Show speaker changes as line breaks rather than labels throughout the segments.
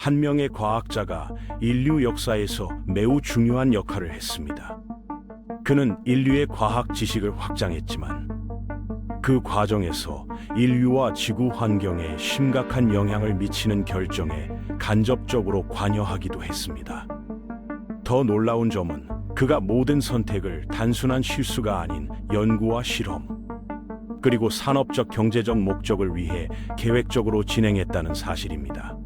한 명의 과학자가 인류 역사에서 매우 중요한 역할을 했습니다. 그는 인류의 과학 지식을 확장했지만 그 과정에서 인류와 지구 환경에 심각한 영향을 미치는 결정에 간접적으로 관여하기도 했습니다. 더 놀라운 점은 그가 모든 선택을 단순한 실수가 아닌 연구와 실험, 그리고 산업적 경제적 목적을 위해 계획적으로 진행했다는 사실입니다.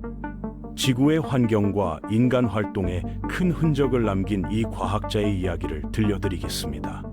지구의 환경과 인간 활동에 큰 흔적을 남긴 이 과학자의 이야기를 들려드리겠습니다.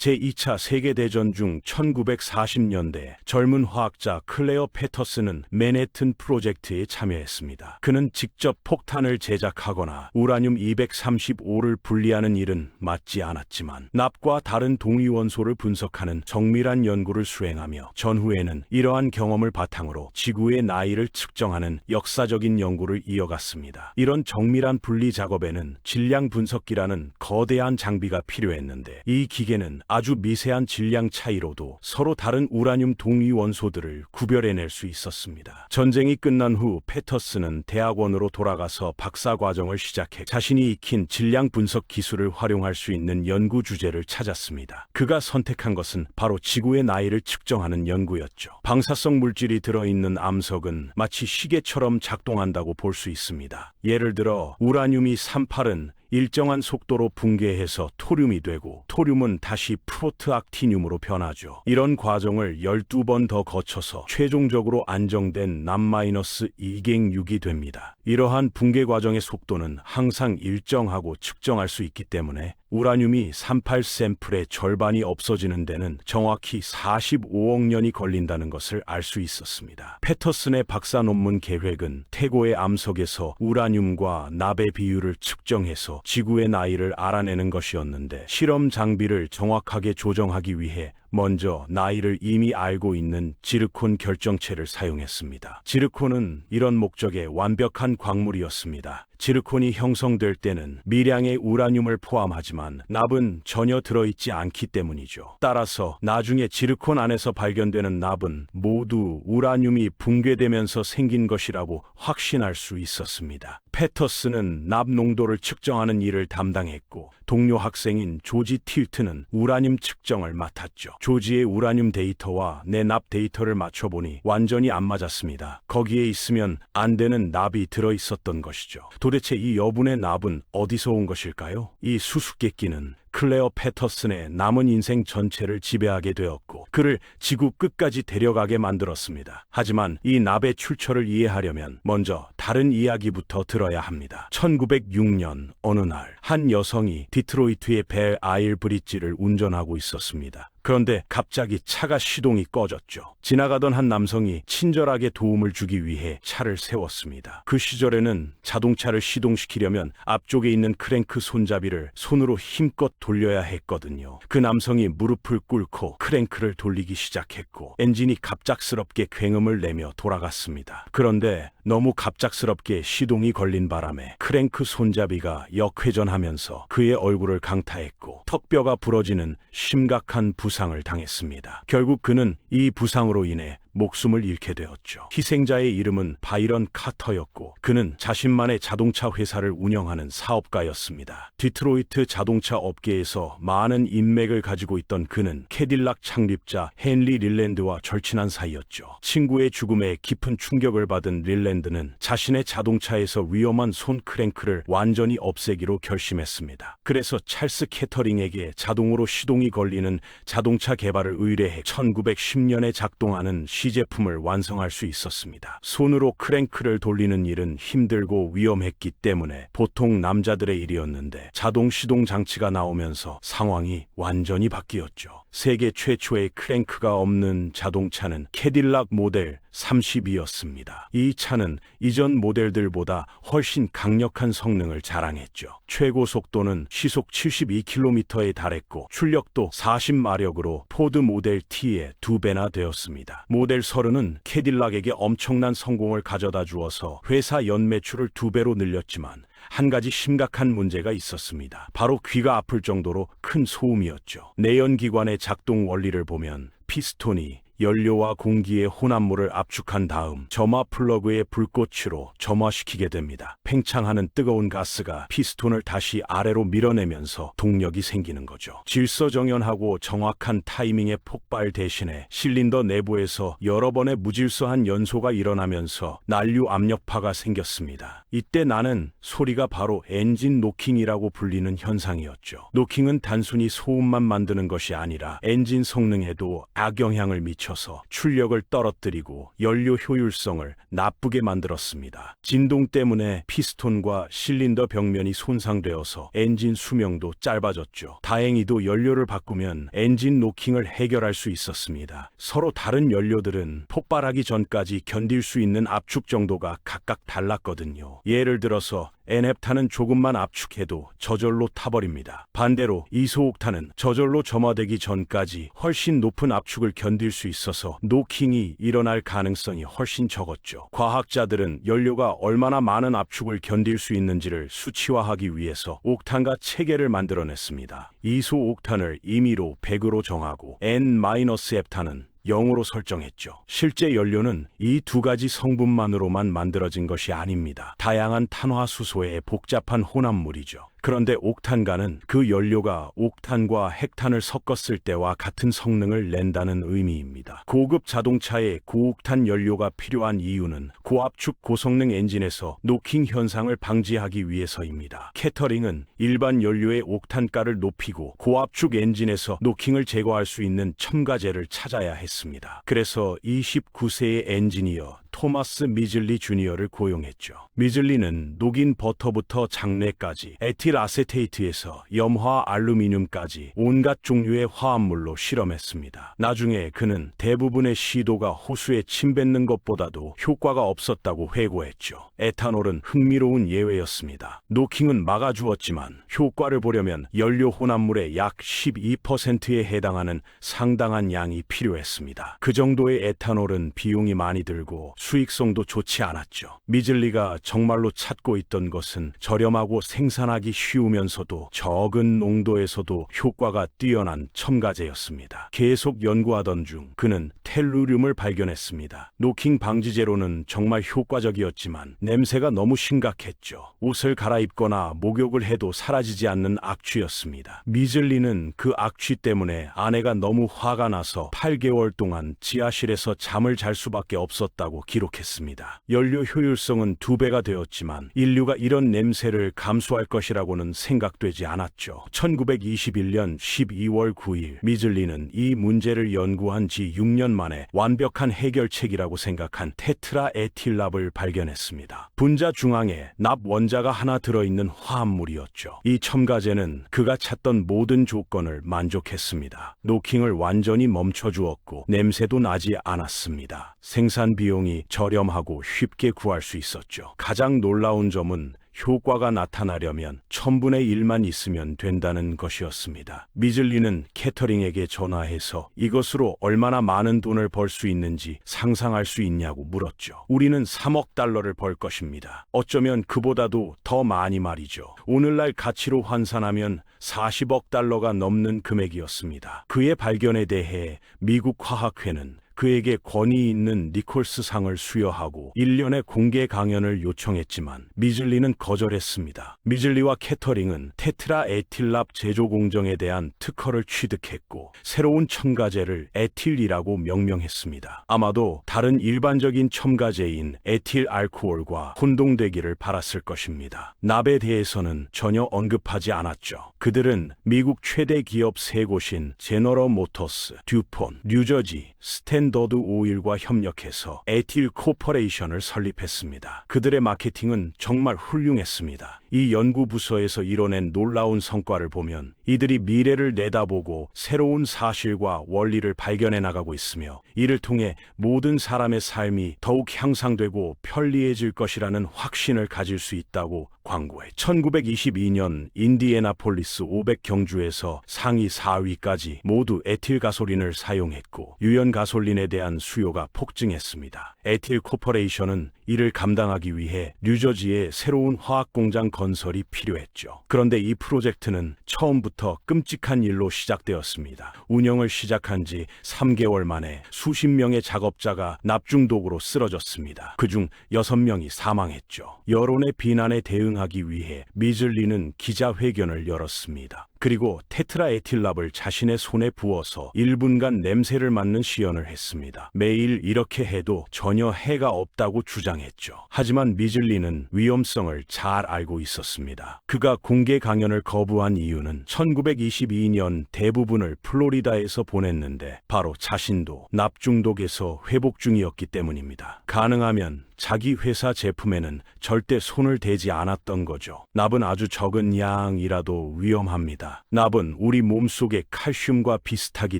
제2차 세계대전 중 1940년대 젊은 화학자 클레어 패터슨은 맨해튼 프로젝트에 참여했습니다. 그는 직접 폭탄을 제작하거나 우라늄 235를 분리하는 일은 맡지 않았지만 납과 다른 동위원소를 분석하는 정밀한 연구를 수행하며 전후에는 이러한 경험을 바탕으로 지구의 나이를 측정하는 역사적인 연구를 이어갔습니다. 이런 정밀한 분리 작업에는 질량 분석기라는 거대한 장비가 필요했는데 이 기계는 아주 미세한 질량 차이로도 서로 다른 우라늄 동위 원소들을 구별해낼 수 있었습니다. 전쟁이 끝난 후 패터슨은 대학원으로 돌아가서 박사 과정을 시작해 자신이 익힌 질량 분석 기술을 활용할 수 있는 연구 주제를 찾았습니다. 그가 선택한 것은 바로 지구의 나이를 측정하는 연구였죠. 방사성 물질이 들어있는 암석은 마치 시계처럼 작동한다고 볼 수 있습니다. 예를 들어 우라늄이 38은 일정한 속도로 붕괴해서 토륨이 되고 토륨은 다시 프로트악티늄으로 변하죠. 이런 과정을 12번 더 거쳐서 최종적으로 안정된 남-2갱육이 됩니다. 이러한 붕괴 과정의 속도는 항상 일정하고 측정할 수 있기 때문에 우라늄이 38 샘플의 절반이 없어지는 데는 정확히 45억 년이 걸린다는 것을 알 수 있었습니다. 패터슨의 박사 논문 계획은 태고의 암석에서 우라늄과 납의 비율을 측정해서 지구의 나이를 알아내는 것이었는데 실험 장비를 정확하게 조정하기 위해 먼저 나이를 이미 알고 있는 지르콘 결정체를 사용했습니다. 지르콘은 이런 목적에 완벽한 광물이었습니다. 지르콘이 형성될 때는 미량의 우라늄을 포함하지만 납은 전혀 들어있지 않기 때문이죠. 따라서 나중에 지르콘 안에서 발견되는 납은 모두 우라늄이 붕괴되면서 생긴 것이라고 확신할 수 있었습니다. 패터슨은 납 농도를 측정하는 일을 담당했고 동료 학생인 조지 틸트는 우라늄 측정을 맡았죠. 조지의 우라늄 데이터와 내 납 데이터를 맞춰보니 완전히 안 맞았습니다. 거기에 있으면 안 되는 납이 들어있었던 것이죠. 도대체 이 여분의 납은 어디서 온 것일까요? 이 수수께끼는 클레어 패터슨의 남은 인생 전체를 지배하게 되었고 그를 지구 끝까지 데려가게 만들었습니다. 하지만 이 납의 출처를 이해하려면 먼저 다른 이야기부터 들어야 합니다. 1906년 어느 날 한 여성이 디트로이트의 벨 아일 브릿지를 운전하고 있었습니다. 그런데 갑자기 차가 시동이 꺼졌죠. 지나가던 한 남성이 친절하게 도움을 주기 위해 차를 세웠습니다. 그 시절에는 자동차를 시동시키려면 앞쪽에 있는 크랭크 손잡이를 손으로 힘껏 돌려야 했거든요. 그 남성이 무릎을 꿇고 크랭크를 돌리기 시작했고 엔진이 갑작스럽게 굉음을 내며 돌아갔습니다. 그런데 너무 갑작스럽게 시동이 걸린 바람에 크랭크 손잡이가 역회전하면서 그의 얼굴을 강타했고 턱뼈가 부러지는 심각한 부상을 당했습니다. 결국 그는 이 부상으로 인해 목숨을 잃게 되었죠. 희생자의 이름은 바이런 카터였고 그는 자신만의 자동차 회사를 운영하는 사업가였습니다. 디트로이트 자동차 업계에서 많은 인맥을 가지고 있던 그는 캐딜락 창립자 헨리 릴랜드와 절친한 사이였죠. 친구의 죽음에 깊은 충격을 받은 릴랜드는 자신의 자동차에서 위험한 손 크랭크를 완전히 없애기로 결심했습니다. 그래서 찰스 캐터링에게 자동으로 시동이 걸리는 자동차 개발을 의뢰해 1910년에 작동하는 시제품을 완성할 수 있었습니다. 손으로 크랭크를 돌리는 일은 힘들고 위험했기 때문에 보통 남자들의 일이었는데 자동 시동 장치가 나오면서 상황이 완전히 바뀌었죠. 세계 최초의 크랭크가 없는 자동차는 캐딜락 모델 32였습니다. 이 차는 이전 모델들보다 훨씬 강력한 성능을 자랑했죠. 최고 속도는 시속 72km에 달했고 출력도 40마력으로 포드 모델 T의 2배나 되었습니다. 모델 30은 캐딜락에게 엄청난 성공을 가져다 주어서 회사 연매출을 2배로 늘렸지만 한 가지 심각한 문제가 있었습니다. 바로 귀가 아플 정도로 큰 소음이었죠. 내연기관의 작동 원리를 보면 피스톤이 연료와 공기의 혼합물을 압축한 다음 점화 플러그의 불꽃으로 점화시키게 됩니다. 팽창하는 뜨거운 가스가 피스톤을 다시 아래로 밀어내면서 동력이 생기는 거죠. 질서정연하고 정확한 타이밍의 폭발 대신에 실린더 내부에서 여러 번의 무질서한 연소가 일어나면서 난류 압력파가 생겼습니다. 이때 나는 소리가 바로 엔진 노킹이라고 불리는 현상이었죠. 노킹은 단순히 소음만 만드는 것이 아니라 엔진 성능에도 악영향을 미쳐서 출력을 떨어뜨리고 연료 효율성을 나쁘게 만들었습니다. 진동 때문에 피스톤과 실린더 벽면이 손상되어서 엔진 수명도 짧아졌죠. 다행히도 연료를 바꾸면 엔진 노킹을 해결할 수 있었습니다. 서로 다른 연료들은 폭발하기 전까지 견딜 수 있는 압축 정도가 각각 달랐거든요. 예를 들어서 N헵탄은 조금만 압축해도 저절로 타버립니다. 반대로 이소옥탄은 저절로 점화되기 전까지 훨씬 높은 압축을 견딜 수 있어서 노킹이 일어날 가능성이 훨씬 적었죠. 과학자들은 연료가 얼마나 많은 압축을 견딜 수 있는지를 수치화하기 위해서 옥탄과 체계를 만들어냈습니다. 이소옥탄을 임의로 100으로 정하고 N-헵탄은 0으로 설정했죠. 실제 연료는 이 두 가지 성분만으로만 만들어진 것이 아닙니다. 다양한 탄화수소의 복잡한 혼합물이죠. 그런데 옥탄가는 그 연료가 옥탄과 헥탄을 섞었을 때와 같은 성능을 낸다는 의미입니다. 고급 자동차에 고옥탄 연료가 필요한 이유는 고압축 고성능 엔진에서 노킹 현상을 방지하기 위해서입니다. 캐터링은 일반 연료의 옥탄가를 높이고 고압축 엔진에서 노킹을 제거할 수 있는 첨가제를 찾아야 했습니다. 그래서 29세의 엔지니어 토마스 미즐리 주니어를 고용했죠. 미즐리는 녹인 버터부터 장내까지 에틸 아세테이트에서 염화 알루미늄까지 온갖 종류의 화합물로 실험했습니다. 나중에 그는 대부분의 시도가 호수에 침뱉는 것보다도 효과가 없었다고 회고했죠. 에탄올은 흥미로운 예외였습니다. 노킹은 막아주었지만 효과를 보려면 연료 혼합물의 약 12%에 해당하는 상당한 양이 필요했습니다. 그 정도의 에탄올은 비용이 많이 들고 수익성도 좋지 않았죠. 미즐리가 정말로 찾고 있던 것은 저렴하고 생산하기 쉬우면서도 적은 농도에서도 효과가 뛰어난 첨가제였습니다. 계속 연구하던 중 그는 텔루륨을 발견했습니다. 노킹 방지제로는 정말 효과적이었지만 냄새가 너무 심각했죠. 옷을 갈아입거나 목욕을 해도 사라지지 않는 악취였습니다. 미즐리는 그 악취 때문에 아내가 너무 화가 나서 8개월 동안 지하실에서 잠을 잘 수밖에 없었다고 기록했습니다. 연료 효율성은 2배가 되었지만 인류가 이런 냄새를 감수할 것이라고는 생각되지 않았죠. 1921년 12월 9일 미즐리는 이 문제를 연구한 지 6년 만에 완벽한 해결책이라고 생각한 테트라에틸납을 발견했습니다. 분자 중앙에 납 원자가 하나 들어있는 화합물이었죠. 이 첨가제는 그가 찾던 모든 조건을 만족했습니다. 노킹을 완전히 멈춰주었고 냄새도 나지 않았습니다. 생산 비용이 저렴하고 쉽게 구할 수 있었죠. 가장 놀라운 점은 효과가 나타나려면 1000분의 1만 있으면 된다는 것이었습니다. 미즐리는 캐터링에게 전화해서 이것으로 얼마나 많은 돈을 벌 수 있는지 상상할 수 있냐고 물었죠. 우리는 3억 달러를 벌 것입니다. 어쩌면 그보다도 더 많이 말이죠. 오늘날 가치로 환산하면 40억 달러가 넘는 금액이었습니다. 그의 발견에 대해 미국 화학회는 그에게 권위 있는 니콜스상을 수여하고 1년의 공개 강연을 요청했지만 미즐리는 거절했습니다. 미즐리와 캐터링은 테트라에틸납 제조 공정에 대한 특허를 취득했고 새로운 첨가제를 에틸이라고 명명했습니다. 아마도 다른 일반적인 첨가제인 에틸 알코올과 혼동되기를 바랐을 것입니다. 납에 대해서는 전혀 언급하지 않았죠. 그들은 미국 최대 기업 3곳인 제너럴 모터스, 듀폰, 뉴저지, 스탠더드 오일과 협력해서 에틸 코퍼레이션을 설립했습니다. 그들의 마케팅은 정말 훌륭했습니다. 이 연구부서에서 이뤄낸 놀라운 성과를 보면 이들이 미래를 내다보고 새로운 사실과 원리를 발견해 나가고 있으며 이를 통해 모든 사람의 삶이 더욱 향상되고 편리해질 것이라는 확신을 가질 수 있다고 광고해 1922년 인디애나폴리스 500경주에서 상위 4위까지 모두 에틸 가솔린을 사용했고 유연 가솔린에 대한 수요가 폭증했습니다. 에틸 코퍼레이션은 이를 감당하기 위해 뉴저지에 새로운 화학공장 건설이 필요했죠. 그런데 이 프로젝트는 처음부터 끔찍한 일로 시작되었습니다. 운영을 시작한 지 3개월 만에 수십 명의 작업자가 납중독으로 쓰러졌습니다. 그중 6명이 사망했죠. 여론의 비난에 대응하기 위해 미즐리는 기자회견을 열었습니다. 그리고 테트라에틸랍을 자신의 손에 부어서 1분간 냄새를 맡는 시연을 했습니다. 매일 이렇게 해도 전혀 해가 없다고 주장했죠. 하지만 미즐리는 위험성을 잘 알고 있었습니다. 그가 공개 강연을 거부한 이유는 1922년 대부분을 플로리다에서 보냈는데 바로 자신도 납중독에서 회복 중이었기 때문입니다. 가능하면 자기 회사 제품에는 절대 손을 대지 않았던 거죠. 납은 아주 적은 양이라도 위험합니다. 납은 우리 몸속의 칼슘과 비슷하기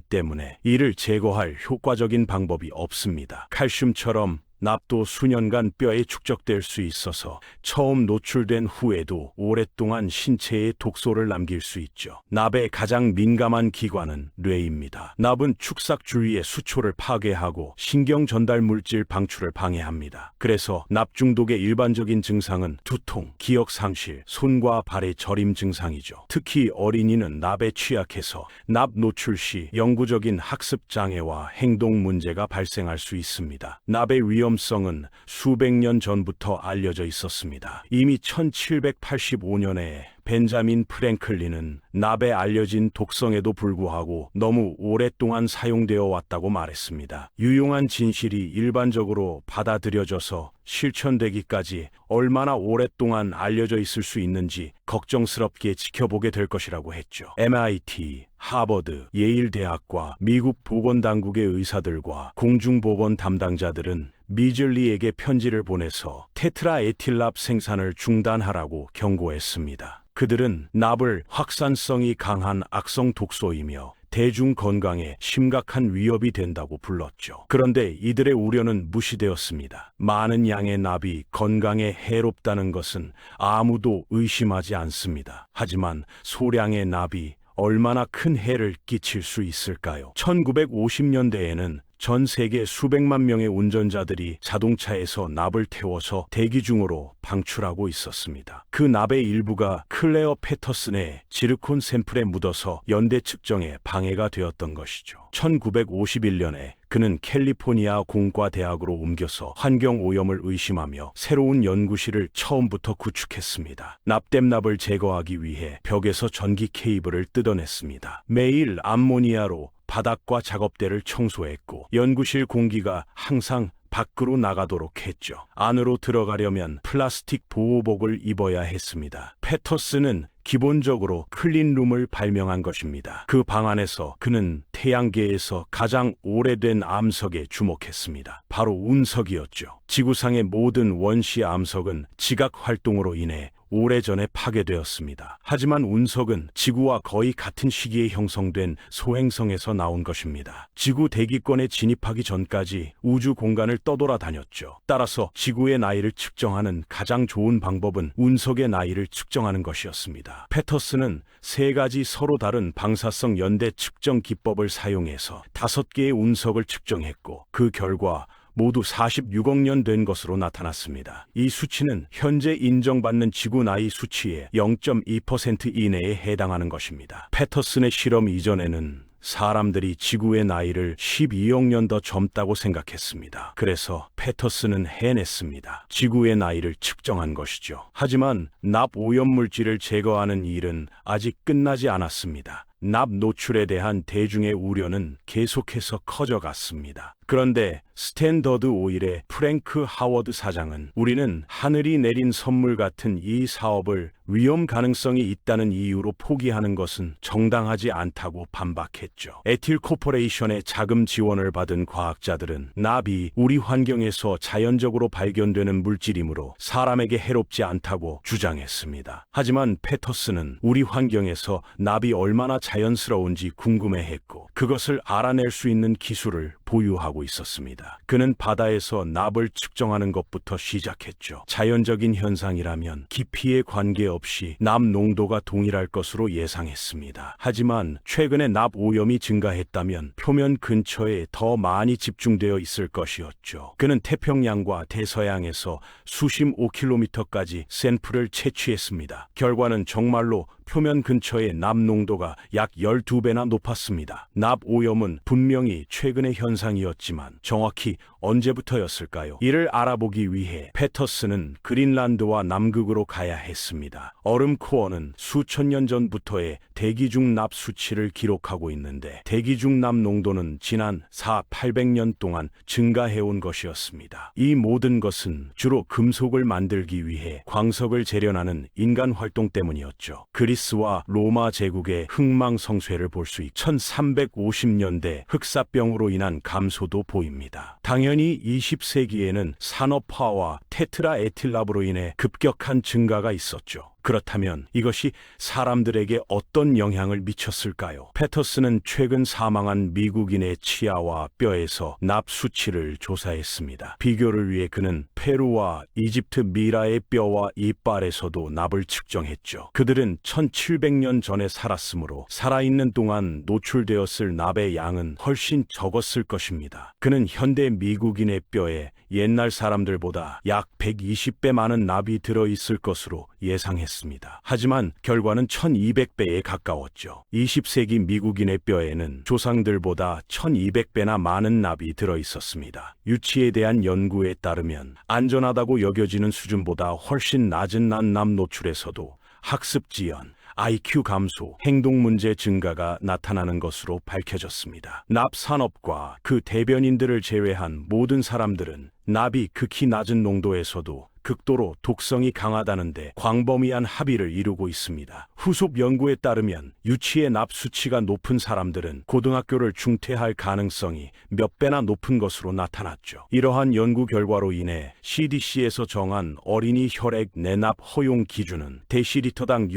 때문에 이를 제거할 효과적인 방법이 없습니다. 칼슘처럼 납도 수년간 뼈에 축적될 수 있어서 처음 노출된 후에도 오랫동안 신체에 독소를 남길 수 있죠. 납의 가장 민감한 기관은 뇌입니다. 납은 축삭 주위의 수초를 파괴하고 신경 전달 물질 방출을 방해합니다. 그래서 납 중독의 일반적인 증상은 두통, 기억 상실, 손과 발의 저림 증상이죠. 특히 어린이는 납에 취약해서 납 노출 시 영구적인 학습 장애와 행동 문제가 발생할 수 있습니다. 납의 위험성은 수백 년 전부터 알려져 있었습니다. 이미 1785년에 벤자민 프랭클린은 납의 알려진 독성에도 불구하고 너무 오랫동안 사용되어 왔다고 말했습니다. 유용한 진실이 일반적으로 받아들여져서 실천되기까지 얼마나 오랫동안 알려져 있을 수 있는지 걱정스럽게 지켜보게 될 것이라고 했죠. MIT, 하버드, 예일 대학과 미국 보건당국의 의사들과 공중보건 담당자들은 미즐리에게 편지를 보내서 테트라에틸랍 생산을 중단하라고 경고했습니다. 그들은 납을 확산성이 강한 악성 독소이며 대중 건강에 심각한 위협이 된다고 불렀죠. 그런데 이들의 우려는 무시되었습니다. 많은 양의 납이 건강에 해롭다는 것은 아무도 의심하지 않습니다. 하지만 소량의 납이 얼마나 큰 해를 끼칠 수 있을까요? 1950년대에는 전 세계 수백만 명의 운전자들이 자동차에서 납을 태워서 대기 중으로 방출하고 있었습니다. 그 납의 일부가 클레어 패터슨의 지르콘 샘플에 묻어서 연대 측정에 방해가 되었던 것이죠. 1951년에 그는 캘리포니아 공과대학으로 옮겨서 환경오염을 의심하며 새로운 연구실을 처음부터 구축했습니다. 납땜납을 제거하기 위해 벽에서 전기 케이블을 뜯어냈습니다. 매일 암모니아로 바닥과 작업대를 청소했고 연구실 공기가 항상 밖으로 나가도록 했죠. 안으로 들어가려면 플라스틱 보호복을 입어야 했습니다. 패터슨은 기본적으로 클린룸을 발명한 것입니다. 그 방안에서 그는 태양계에서 가장 오래된 암석에 주목했습니다. 바로 운석이었죠. 지구상의 모든 원시 암석은 지각 활동으로 인해 오래전에 파괴되었습니다. 하지만 운석은 지구와 거의 같은 시기에 형성된 소행성에서 나온 것입니다. 지구 대기권에 진입하기 전까지 우주 공간을 떠돌아다녔죠. 따라서 지구의 나이를 측정하는 가장 좋은 방법은 운석의 나이를 측정하는 것이었습니다. 패터슨은 3가지 서로 다른 방사성 연대 측정 기법을 사용해서 5개의 운석을 측정했고 그 결과 모두 46억 년 된 것으로 나타났습니다. 이 수치는 현재 인정받는 지구 나이 수치의 0.2% 이내에 해당하는 것입니다. 패터슨의 실험 이전에는 사람들이 지구의 나이를 12억 년 더 젊다고 생각했습니다. 그래서 패터슨은 해냈습니다. 지구의 나이를 측정한 것이죠. 하지만 납 오염물질을 제거하는 일은 아직 끝나지 않았습니다. 납 노출에 대한 대중의 우려는 계속해서 커져갔습니다. 그런데 스탠더드 오일의 프랭크 하워드 사장은 우리는 하늘이 내린 선물 같은 이 사업을 위험 가능성이 있다는 이유로 포기하는 것은 정당하지 않다고 반박했죠. 에틸 코퍼레이션의 자금 지원을 받은 과학자들은 납이 우리 환경에서 자연적으로 발견되는 물질이므로 사람에게 해롭지 않다고 주장했습니다. 하지만 패터슨은 우리 환경에서 납이 얼마나 자연스러운지 궁금해했고 그것을 알아낼 수 있는 기술을 보유하고 연구하고 있었습니다. 그는 바다에서 납을 측정하는 것부터 시작했죠. 자연적인 현상이라면 깊이에 관계없이 납 농도가 동일할 것으로 예상했습니다. 하지만 최근에 납 오염이 증가했다면 표면 근처에 더 많이 집중되어 있을 것이었죠. 그는 태평양과 대서양에서 수심 5km까지 샘플을 채취했습니다. 결과는 정말로 표면 근처의 납 농도가 약 12배나 높았습니다. 납 오염은 분명히 최근의 현상이었지만 정확히 언제부터였을까요? 이를 알아보기 위해 패터슨은 그린란드와 남극으로 가야 했습니다. 얼음 코어는 수천 년 전부터의 대기 중 납 수치를 기록하고 있는데 대기 중 납 농도는 지난 800년 동안 증가해온 것이었습니다. 이 모든 것은 주로 금속을 만들기 위해 광석을 재련하는 인간 활동 때문이었죠. 그리스와 로마 제국의 흥망성쇠를 볼 수 있고 1350년대 흑사병으로 인한 감소도 보입니다. 당연히 20세기에는 산업화와 테트라에틸랍으로 인해 급격한 증가가 있었죠. 그렇다면 이것이 사람들에게 어떤 영향을 미쳤을까요? 패터슨은 최근 사망한 미국인의 치아와 뼈에서 납 수치를 조사했습니다. 비교를 위해 그는 페루와 이집트 미라의 뼈와 이빨에서도 납을 측정했죠. 그들은 1700년 전에 살았으므로 살아있는 동안 노출되었을 납의 양은 훨씬 적었을 것입니다. 그는 현대 미국인의 뼈에 옛날 사람들보다 약 120배 많은 납이 들어있을 것으로 예상했습니다. 하지만 결과는 1200배에 가까웠죠. 20세기 미국인의 뼈에는 조상들보다 1200배나 많은 납이 들어있었습니다. 유치에 대한 연구에 따르면 안전하다고 여겨지는 수준보다 훨씬 낮은 납 노출에서도 학습 지연, IQ 감소, 행동 문제 증가가 나타나는 것으로 밝혀졌습니다. 납 산업과 그 대변인들을 제외한 모든 사람들은 납이 극히 낮은 농도에서도 극도로 독성이 강하다는데 광범위한 합의를 이루고 있습니다. 후속 연구에 따르면 유치의 납 수치가 높은 사람들은 고등학교를 중퇴할 가능성이 몇 배나 높은 것으로 나타났죠. 이러한 연구 결과로 인해 CDC에서 정한 어린이 혈액 내납 허용 기준은 데시리터당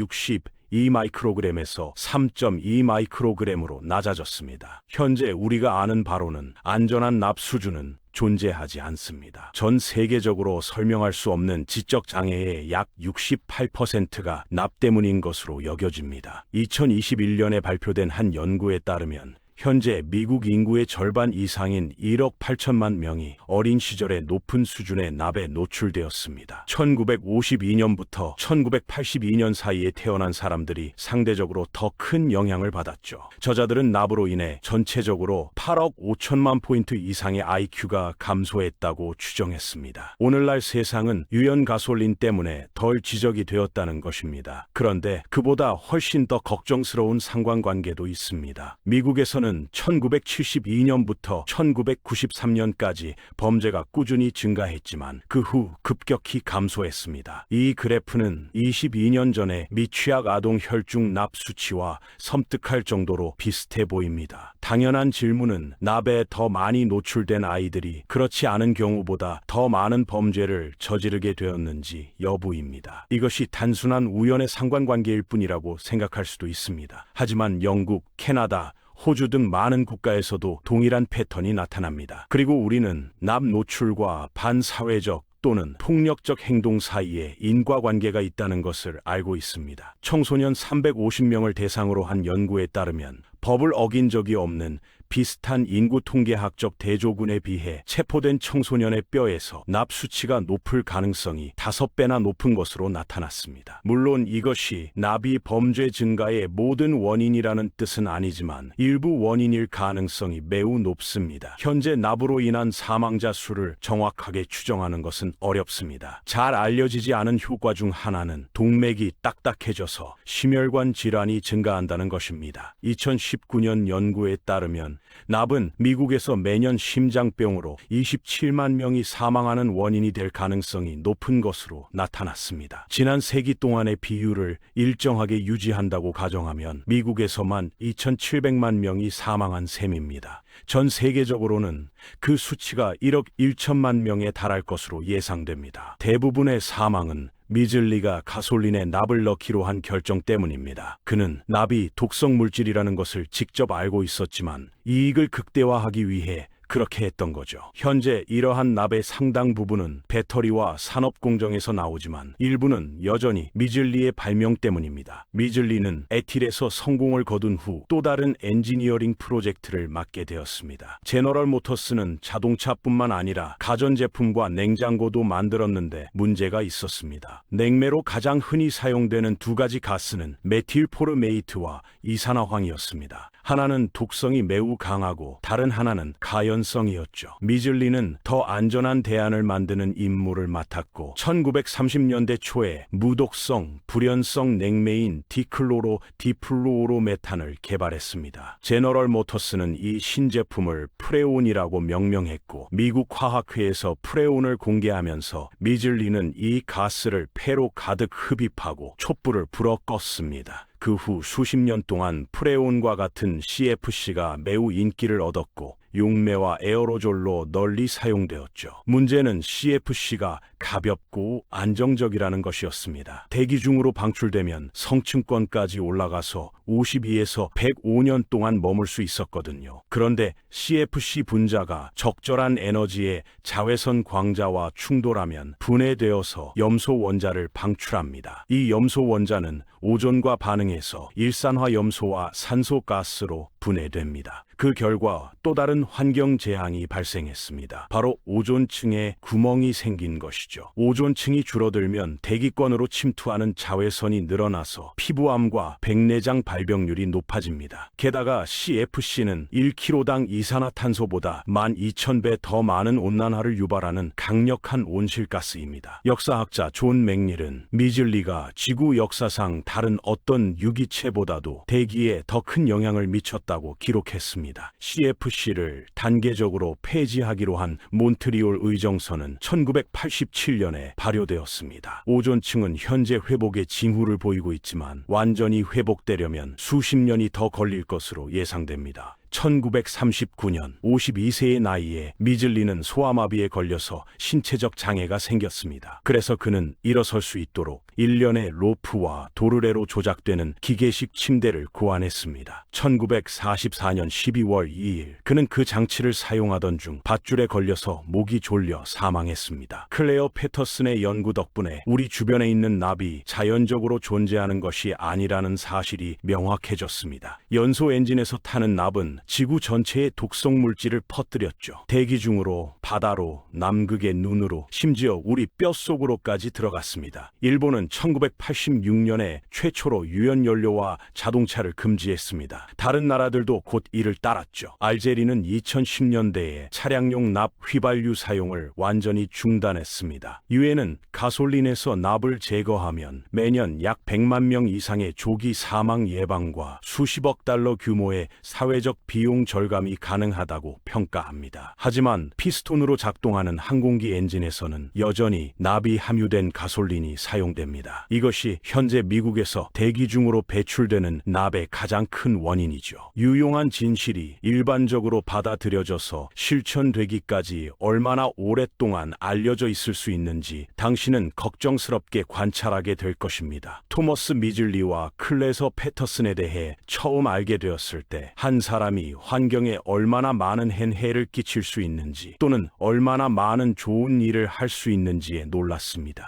2마이크로그램에서 3.2마이크로그램으로 낮아졌습니다. 현재 우리가 아는 바로는 안전한 납 수준은 존재하지 않습니다. 전 세계적으로 설명할 수 없는 지적 장애의 약 68%가 납 때문인 것으로 여겨집니다. 2021년에 발표된 한 연구에 따르면 현재 미국 인구의 절반 이상인 1억 8천만 명이 어린 시절에 높은 수준의 납에 노출되었습니다. 1952년부터 1982년 사이에 태어난 사람들이 상대적으로 더 큰 영향을 받았죠. 저자들은 납으로 인해 전체적으로 8억 5천만 포인트 이상의 IQ가 감소했다고 추정했습니다. 오늘날 세상은 유연 가솔린 때문에 덜 지적이 되었다는 것입니다. 그런데 그보다 훨씬 더 걱정스러운 상관관계도 있습니다. 미국에서는 1972년부터 1993년까지 범죄가 꾸준히 증가했지만 그 후 급격히 감소했습니다. 이 그래프는 22년 전에 미취학 아동 혈중 납 수치와 섬뜩할 정도로 비슷해 보입니다. 당연한 질문은 납에 더 많이 노출된 아이들이 그렇지 않은 경우보다 더 많은 범죄를 저지르게 되었는지 여부입니다. 이것이 단순한 우연의 상관관계일 뿐이라고 생각할 수도 있습니다. 하지만 영국, 캐나다, 호주 등 많은 국가에서도 동일한 패턴이 나타납니다. 그리고 우리는 납 노출과 반사회적 또는 폭력적 행동 사이에 인과관계가 있다는 것을 알고 있습니다. 청소년 350명을 대상으로 한 연구에 따르면 법을 어긴 적이 없는 비슷한 인구 통계학적 대조군에 비해 체포된 청소년의 뼈에서 납 수치가 높을 가능성이 5배나 높은 것으로 나타났습니다. 물론 이것이 납이 범죄 증가의 모든 원인이라는 뜻은 아니지만 일부 원인일 가능성이 매우 높습니다. 현재 납으로 인한 사망자 수를 정확하게 추정하는 것은 어렵습니다. 잘 알려지지 않은 효과 중 하나는 동맥이 딱딱해져서 심혈관 질환이 증가한다는 것입니다. 2019년 연구에 따르면 납은 미국에서 매년 심장병으로 27만 명이 사망하는 원인이 될 가능성이 높은 것으로 나타났습니다. 지난 세기 동안의 비율을 일정하게 유지한다고 가정하면 미국에서만 2,700만 명이 사망한 셈입니다. 전 세계적으로는 그 수치가 1억 1천만 명에 달할 것으로 예상됩니다. 대부분의 사망은 미즐리가 가솔린에 납을 넣기로 한 결정 때문입니다. 그는 납이 독성 물질이라는 것을 직접 알고 있었지만 이익을 극대화하기 위해 그렇게 했던 거죠. 현재 이러한 납의 상당 부분은 배터리와 산업 공정에서 나오지만 일부는 여전히 미즐리의 발명 때문입니다. 미즐리는 에틸에서 성공을 거둔 후 또 다른 엔지니어링 프로젝트를 맡게 되었습니다. 제너럴 모터스는 자동차뿐만 아니라 가전제품과 냉장고도 만들었는데 문제가 있었습니다. 냉매로 가장 흔히 사용되는 두 가지 가스는 메틸포르메이트와 이산화황이었습니다. 하나는 독성이 매우 강하고 다른 하나는 가연성이었죠. 미즐리는 더 안전한 대안을 만드는 임무를 맡았고 1930년대 초에 무독성, 불연성 냉매인 디플루오로메탄을 개발했습니다. 제너럴 모터스는 이 신제품을 프레온이라고 명명했고 미국 화학회에서 프레온을 공개하면서 미즐리는 이 가스를 폐로 가득 흡입하고 촛불을 불어 껐습니다. 그 후 수십 년 동안 프레온과 같은 CFC가 매우 인기를 얻었고 용매와 에어로졸로 널리 사용되었죠. 문제는 CFC가 가볍고 안정적이라는 것이었습니다. 대기 중으로 방출되면 성층권까지 올라가서 52에서 105년 동안 머물 수 있었거든요. 그런데 CFC 분자가 적절한 에너지의 자외선 광자와 충돌하면 분해되어서 염소 원자를 방출합니다. 이 염소 원자는 오존과 반응해서 일산화 염소와 산소 가스로 분해됩니다. 그 결과 또 다른 환경 재앙이 발생했습니다. 바로 오존층에 구멍이 생긴 것이죠. 오존층이 줄어들면 대기권으로 침투하는 자외선이 늘어나서 피부암과 백내장 발병률이 높아집니다. 게다가 CFC는 1kg당 이산화탄소보다 12,000배 더 많은 온난화를 유발하는 강력한 온실가스입니다. 역사학자 존 맥닐은 미즐리가 지구 역사상 다른 어떤 유기체보다도 대기에 더 큰 영향을 미쳤다고 기록했습니다. CFC를 단계적으로 폐지하기로 한 몬트리올 의정서는 1987년에 발효되었습니다. 오존층은 현재 회복의 징후를 보이고 있지만 완전히 회복되려면 수십 년이 더 걸릴 것으로 예상됩니다. 1939년 52세의 나이에 미즐리는 소아마비에 걸려서 신체적 장애가 생겼습니다. 그래서 그는 일어설 수 있도록 일련의 로프와 도르래로 조작되는 기계식 침대를 고안했습니다. 1944년 12월 2일 그는 그 장치를 사용하던 중 밧줄에 걸려서 목이 졸려 사망했습니다. 클레어 패터슨의 연구 덕분에 우리 주변에 있는 납이 자연적으로 존재하는 것이 아니라는 사실이 명확해졌습니다. 연소 엔진에서 타는 납은 지구 전체에 독성 물질을 퍼뜨렸죠. 대기 중으로, 바다로, 남극의 눈으로, 심지어 우리 뼛속으로까지 들어갔습니다. 일본은 1986년에 최초로 유연연료와 자동차를 금지했습니다. 다른 나라들도 곧 이를 따랐죠. 알제리는 2010년대에 차량용 납 휘발유 사용을 완전히 중단했습니다. 유엔은 가솔린에서 납을 제거하면 매년 약 100만 명 이상의 조기 사망 예방과 수십억 달러 규모의 사회적 비용 절감이 가능하다고 평가합니다. 하지만 피스톤으로 작동하는 항공기 엔진에서는 여전히 납이 함유된 가솔린이 사용됩니다. 이것이 현재 미국에서 대기 중으로 배출되는 납의 가장 큰 원인이죠. 유용한 진실이 일반적으로 받아들여져서 실천되기까지 얼마나 오랫동안 알려져 있을 수 있는지 당신은 걱정스럽게 관찰하게 될 것입니다. 토머스 미즐리와 클레서 패터슨에 대해 처음 알게 되었을 때 한 사람이 환경에 얼마나 많은 해를 끼칠 수 있는지 또는 얼마나 많은 좋은 일을 할 수 있는지에 놀랐습니다.